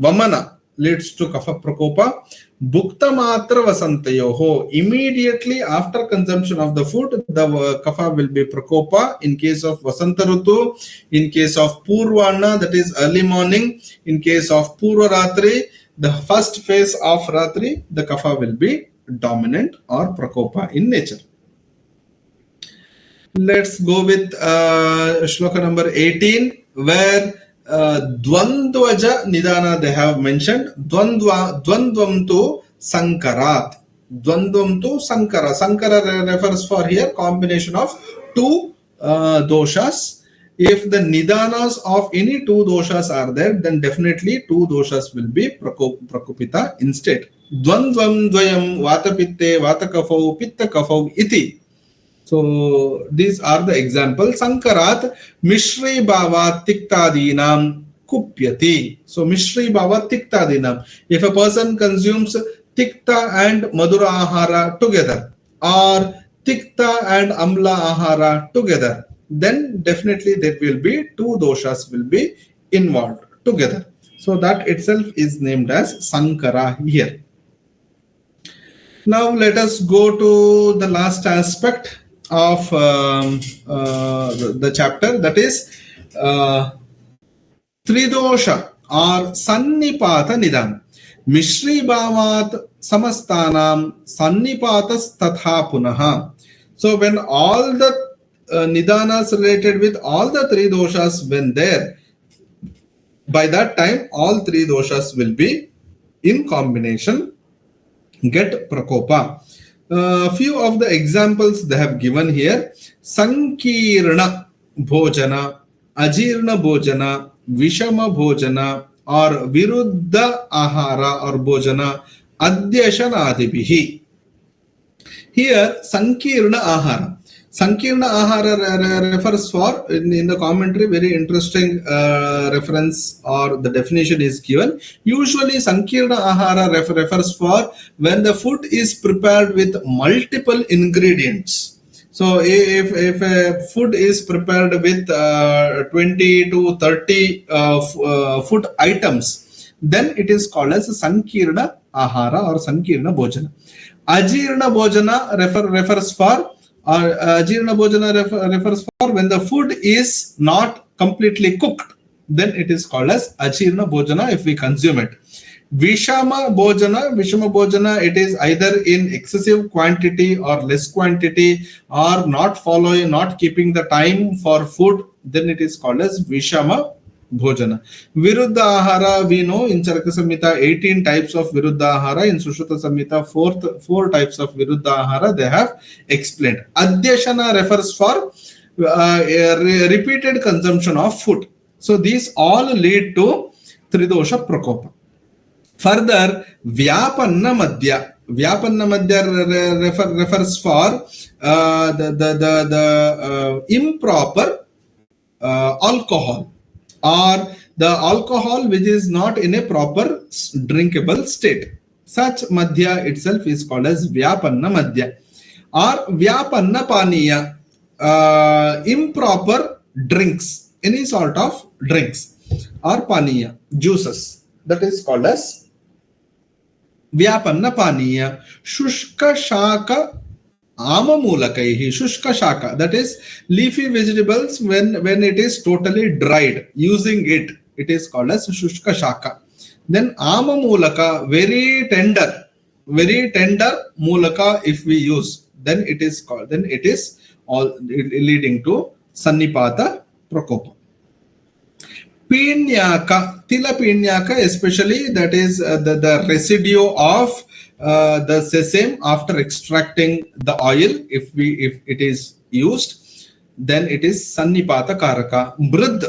Vamana leads to Kapha Prakopa. Bhuktamatra Vasantayoho, immediately after consumption of the food, the Kapha will be Prakopa in case of Vasantarutu, in case of Purvana, that is early morning, in case of Purvaratri, the first phase of Ratri, the Kapha will be dominant or Prakopa in nature. Let's go with shloka number 18, where Dvandvaja Nidana they have mentioned. Dvandvam tu Sankarat. Dvandvam tu Sankara. Sankara refers for here combination of two doshas. If the Nidanas of any two doshas are there, then definitely two doshas will be Prakopita instead. Dvandvam dvayam Vatapitte Vatakafau Pitta Kafau iti. So these are the examples. Sankarat Mishri Bhava Tiktadinam Kupyati. So Mishri Bhava Tiktadinam. If a person consumes Tikta and Madhura Ahara together, or Tikta and Amla Ahara together, then definitely there will be two doshas will be involved together. So that itself is named as Sankara here. Now let us go to the last aspect of the chapter, that is Tridosha or Sannipata Nidan. Mishri Bhavat Samastanam Sannipatas Tatha Punaha. So when all the Nidanas related with all the three doshas when there, by that time all three doshas will be in combination get Prakopa. Few of the examples they have given here. Sankirna Bhojana, Ajirna Bhojana, Vishama Bhojana or Viruddha Ahara or Bhojana, Adyashanadibihi. Here Sankirna Ahara. Sankirna Ahara refers for, in the commentary, very interesting reference or the definition is given. Usually Sankirna Ahara refers for when the food is prepared with multiple ingredients. So if a food is prepared with 20 to 30 food items, then it is called as Sankirna Ahara or Sankirna Bhojana. Ajirna Bhojana refers for Ajirna Bhojana refers for when the food is not completely cooked, then it is called as Ajirna Bhojana if we consume it. Vishama bhojana, it is either in excessive quantity or less quantity, or not following, not keeping the time for food, then it is called as Vishama bhojana. Viruddha ahara, we know in Charaka Samhita 18 types of Viruddha ahara. In Sushruta Samhita, four types of Viruddha ahara they have explained. Adhyashana refers for repeated consumption of food. So these all lead to Tridosha Prakopa. Further, Vyapanna Madhya. Vyapanna Madhya refers for the improper alcohol, or the alcohol which is not in a proper drinkable state. Such Madhya itself is called as Vyapanna Madhya. Or Vyapanna Paniya, improper drinks, any sort of drinks, or Paniya, juices, that is called as Vyapanna Paniya. Shushka Shaka Amamulakaihi. Shushka Shaka, that is leafy vegetables when it is totally dried, using it is called as Shushka Shaka. Then Amamulaka, very tender mulaka if we use, then it is called, then it is all leading to Sannipata Prakopa. Pinyaka, Tila Pinyaka, especially that is the residue of the sesame after extracting the oil, if it is used, then it is Sannipata Karaka. Mrud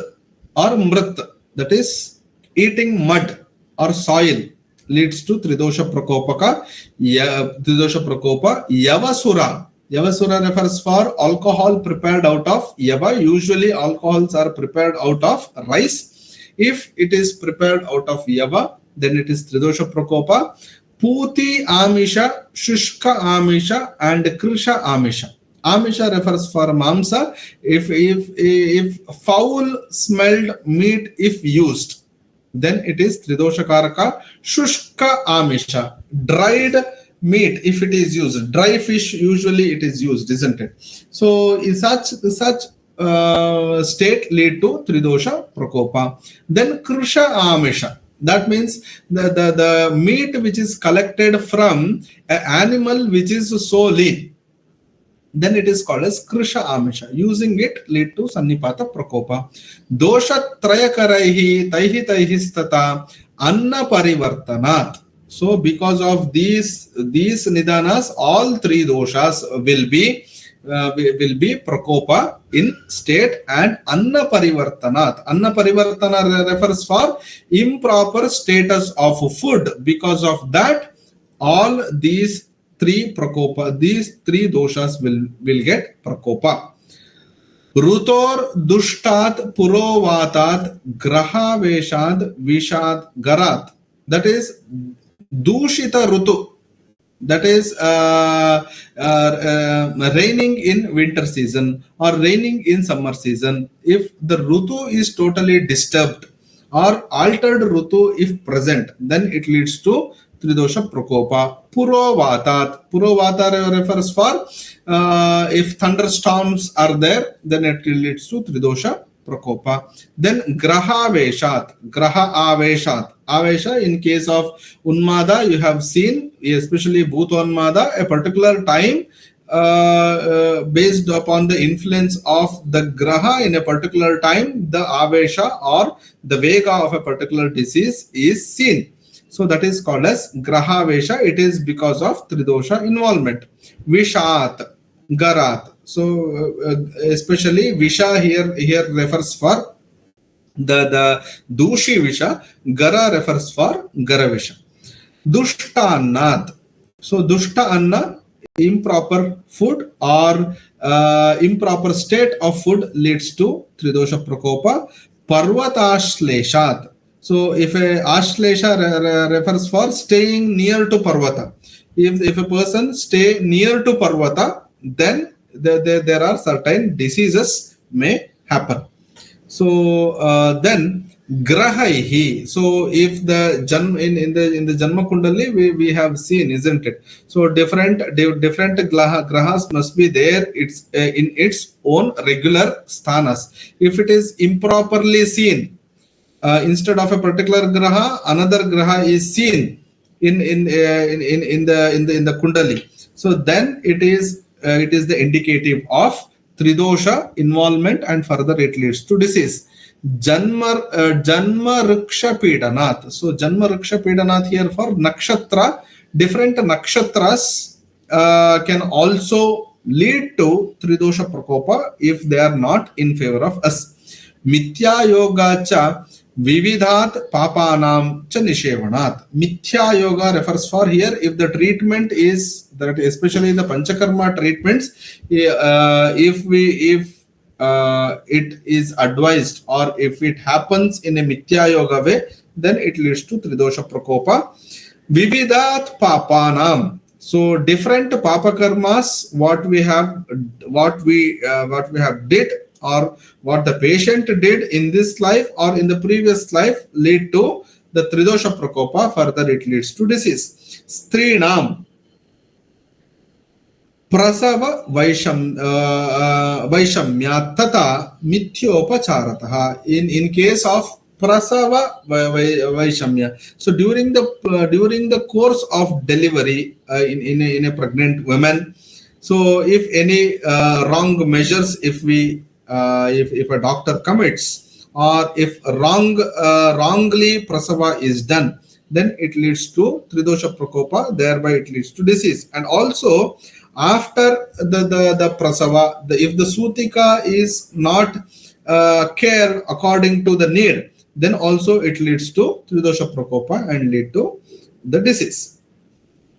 or Mrit, that is eating mud or soil, leads to Tridosha Prakopaka. Tridosha Prakopa. Yavasura. Yavasura refers for alcohol prepared out of yava. Usually alcohols are prepared out of rice. If it is prepared out of yava, then it is Tridosha Prakopa. Puti Amisha, Shushka Amisha, and Krisha Amisha. Amisha refers for mamsa. If foul smelled meat if used, then it is Tridosha Karaka. Shushka Amisha, dried meat if it is used. Dry fish usually it is used, isn't it? So in such state lead to Tridosha Prakopa. Then Krisha Amisha. That means the meat which is collected from an animal which is so lean, then it is called as Krisha Amisha. Using it lead to Sannipata Prakopa. Dosha Trayakaraihi Taihi Stata Anna Parivartanat. So because of these nidanas, all three doshas will be Prakopa in state. And Anna Parivartanat. Anna Parivartana refers for improper status of food. Because of that, all these three Prakopa, these three doshas will get Prakopa. Rutor Dushtat Purovatat Graha Veshad Vishad Garat. That is Dushita Rutu. That is raining in winter season or raining in summer season. If the Rutu is totally disturbed or altered Rutu if present, then it leads to Tridosha Prakopa. Purovatat. Purovata refers for if thunderstorms are there, then it leads to Tridosha Prakopa. Then Graha Veshat. Graha Aveshat. Avesha, in case of Unmada, you have seen, especially Bhutonmada, a particular time based upon the influence of the Graha in a particular time, the Avesha or the Vega of a particular disease is seen. So that is called as Graha Vesha. It is because of Tridosha involvement. Vishat, Garat. So especially Visha here refers for the Dushi Visha. Gara refers for Gara Visha. Dushta Annat. So Dushta Anna, improper food or improper state of food leads to Tridosha Prakopa. Parvatashleshat. So if a Ashlesha refers for staying near to Parvata. If a person stay near to Parvata, then there are certain diseases may happen. So then Grahaihi. So if the in the Janma Kundali we have seen, isn't it? So different grahas must be there. It's in its own regular sthanas. If it is improperly seen, instead of a particular graha, another graha is seen in the kundali. So then it is the indicative of tridosha involvement, and further it leads to disease. Janma Riksha Pidanath. So Janma Riksha Pidanath here for nakshatra. Different nakshatras can also lead to tridosha prakopa if they are not in favor of us. Mithya yoga cha vividhat papanam cha nishevanath. Mithya yoga refers for here if the treatment is that, especially the panchakarma treatments, if it is advised or if it happens in a mithya yoga way, then it leads to tridosha prakopa. Vividat papanam. So different papa karmas, what we have did, or what the patient did in this life or in the previous life, lead to the tridosha prakopa. Further it leads to disease. Strinam prasava vaishamya tata mithyopacharataha. In case of prasava vaishamya, so during the course of delivery in a pregnant woman, so if any wrong measures, if a doctor commits, or if wrongly prasava is done, then it leads to tridosha prakopa, thereby it leads to disease. And also after the prasava, if the sutika is not cared according to the need, then also it leads to tridosha prakopa and lead to the disease.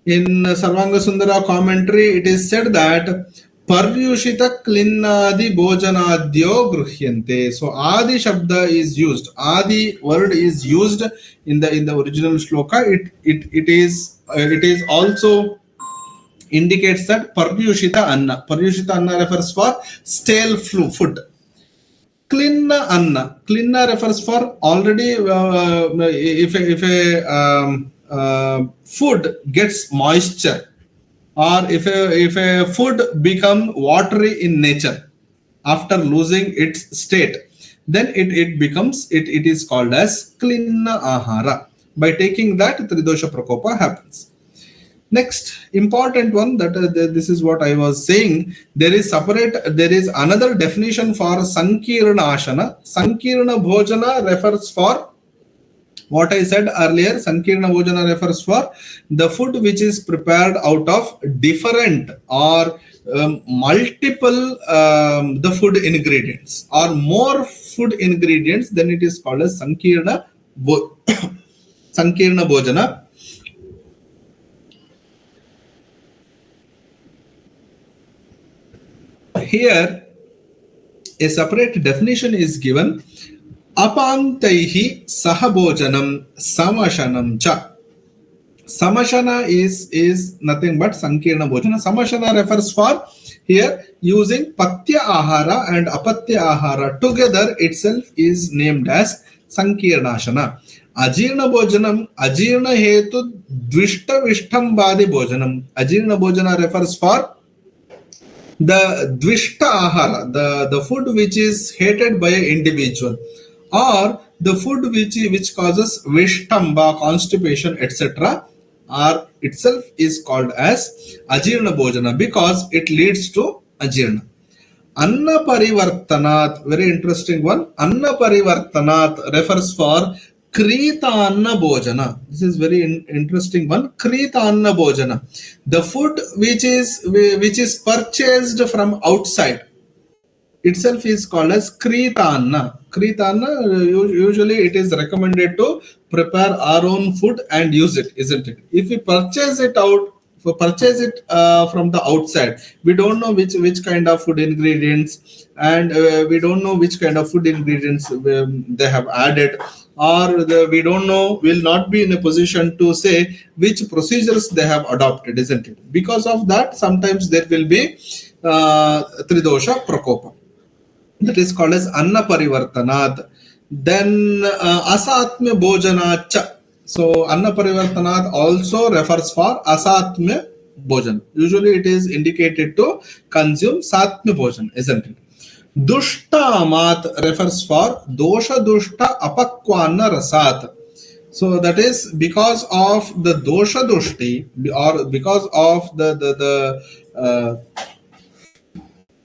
In Sarvanga Sundara commentary, it is said that Paryushita Klinnadi Bhojanadyo Gruhyante. So Adi Shabda is used. Adi word is used in the original shloka. It is also indicates that Paryushita Anna. Paryushita Anna refers for stale food. Klinna Anna. Klinna refers for already if a food gets moisture, or if a food become watery in nature after losing its state, then it is called as klinna ahara. By taking that, tridosha prakopa happens. Next important one, that this is what I was saying. There is another definition for sankirna ashana. Sankirna bhojana refers for what I said earlier. Sankirna bhojana refers for the food which is prepared out of different or multiple the food ingredients, or more food ingredients, then it is called as sankirna sankirna bhojana. Here a separate definition is given. Apantaihi sahabhojanam samashanam cha. Samashana is nothing but sankirna bhojana. Samashana refers for here using patya ahara and apatya ahara together itself is named as sankirnashana. Ajirna bhojanam, ajirna hetu dvishta vishtambadi bhojanam. Ajirna bhojana refers for the dvishta ahara, the food which is hated by an individual, or the food which causes vishtamba, constipation, etc., or itself is called as ajirna bhojana because it leads to ajirna. Anna parivartanat, very interesting one. Anna parivartanat refers for Krita Anna Bhojana. This is very interesting one. Krita Anna Bhojana. The food which is purchased from outside itself is called as Krita Anna. Krita Anna, usually it is recommended to prepare our own food and use it, isn't it? If we purchase it from the outside, we don't know which kind of food ingredients, and we don't know which kind of food ingredients they have added, or we don't know, will not be in a position to say which procedures they have adopted, isn't it? Because of that, sometimes there will be tridosha prakopa. That is called as anna parivartanat. Then asatmya bhojana cha. So anna parivartanat also refers for asatmya bhojan. Usually it is indicated to consume satmya bhojan, isn't it? Dushtamat refers for dosha dushta apakwana rasat. So that is because of the dosha dushti, or because of the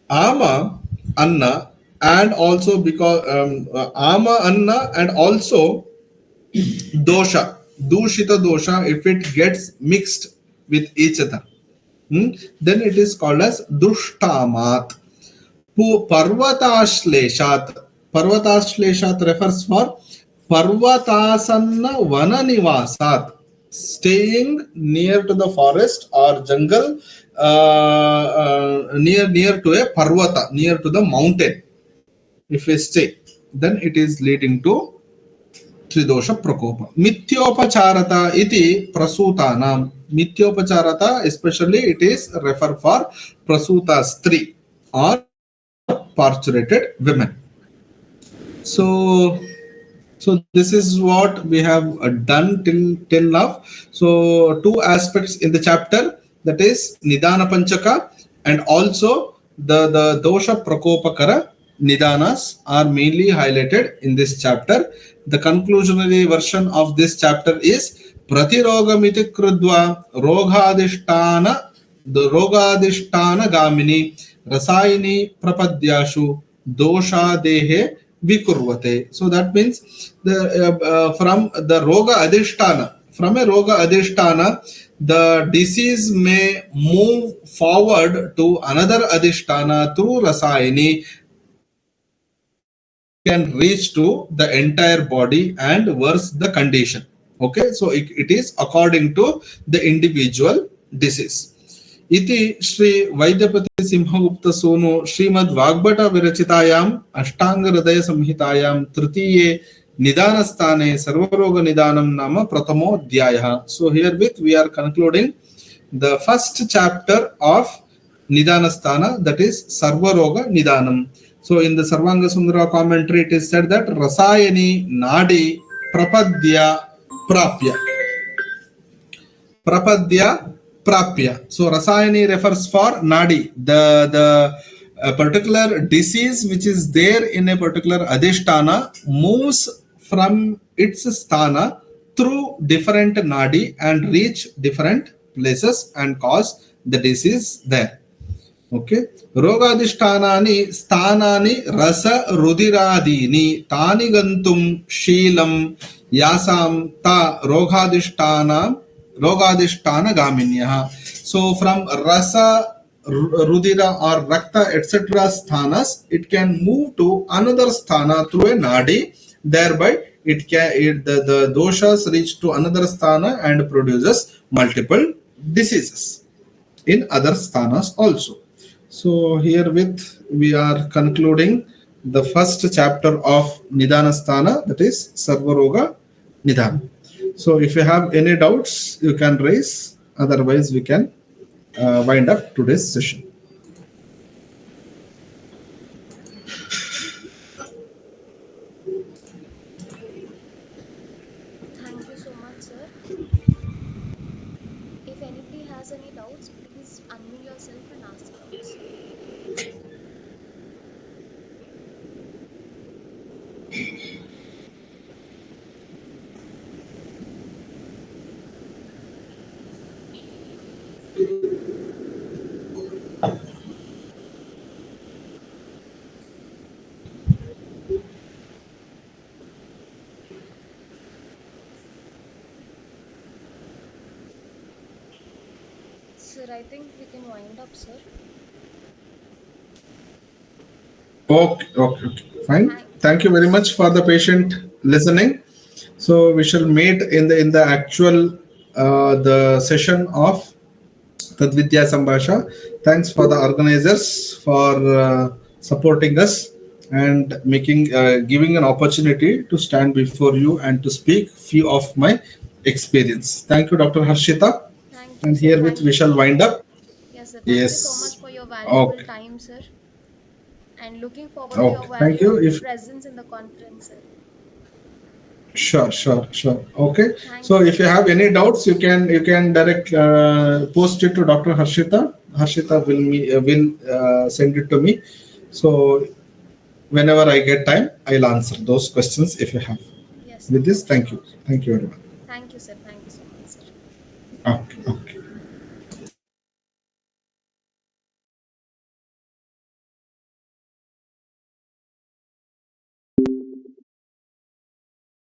ama anna, and also because ama anna, and also dosha, dushita dosha, if it gets mixed with each other, then it is called as dushtamat. Parvatashleshat. Parvatashleshat refers for Parvatasanna Vananivasat, staying near to the forest or jungle, near to a Parvata, near to the mountain. If we stay, then it is leading to Tridosha Prakopa. Mityopacharata iti prasutanam. Mityopacharata, especially it is refer for prasuta stri or parturated women. So, so this is what we have done till now. So two aspects in the chapter, that is Nidana Panchaka, and also the dosha prakopakara nidanas are mainly highlighted in this chapter. The conclusionary version of this chapter is Pratirogamiti Krudva Rogadishtana, the Rogadishtana Gamini Rasayini Prapadyashu Dosha Dehe Vikurvate. So that means from the Roga Adhishtana, from a Roga Adhishtana, the disease may move forward to another Adhishtana through Rasayini, can reach to the entire body and worse the condition. Okay, so it is according to the individual disease. इति श्री वैद्यपति सिंहगुप्त सोनु श्रीमद् वाग्भट विरचितायाम अष्टांग हृदय संहितायाम तृतीये निदान स्थाने सर्वरोग निदानम नाम प्रथमो अध्यायः. So herewith we are concluding the first chapter of Nidana Sthana, that is Sarvaroga Nidanam. So in the Sarvanga Sundara commentary it is said that Rasayani Nadi Prapadya Prapya. Prapadya Prapya. So Rasayani refers for Nadi, the particular disease which is there in a particular Adhishtana moves from its sthana through different Nadi and reach different places and cause the disease there. Okay. Rogadishtanani sthanani rasa rudiradini tani gantum shilam yasam ta rogadishtana gaminyah. So from rasa, rudira or rakta etc. sthanas, it can move to another sthana through a nadi. Thereby the doshas reach to another sthana and produces multiple diseases in other sthanas also. So herewith we are concluding the first chapter of Nidana Sthana, that is Sarvaroga Nidana. So if you have any doubts, you can raise. Otherwise, we can wind up today's session. Thank you so much, sir. If anybody has any doubts, please unmute yourself and ask the doubts. Sir, I think we can wind up, sir. Okay, fine. Thank you very much for the patient listening. So we shall meet in the actual the session of Tadvidyasambhasha. Thanks for the organizers for supporting us and making giving an opportunity to stand before you and to speak few of my experience. Thank you, Dr. Harshita. Thank you, And sir. herewith we shall wind up. Yes, sir. Thank you so much Yes. for your valuable Okay. time, sir. And looking forward to your Okay. Thank you. valuable If presence in the conference, sir. Sure. Okay. Thank So you, if you sir. have any doubts, you can direct post it to Dr. Harshita. Harshita will send it to me. So whenever I get time, I'll answer those questions if you have. Yes, sir, With this, for thank you. sure. Thank you very much. Thank you, sir. Thank you so much, sir. Okay. Okay.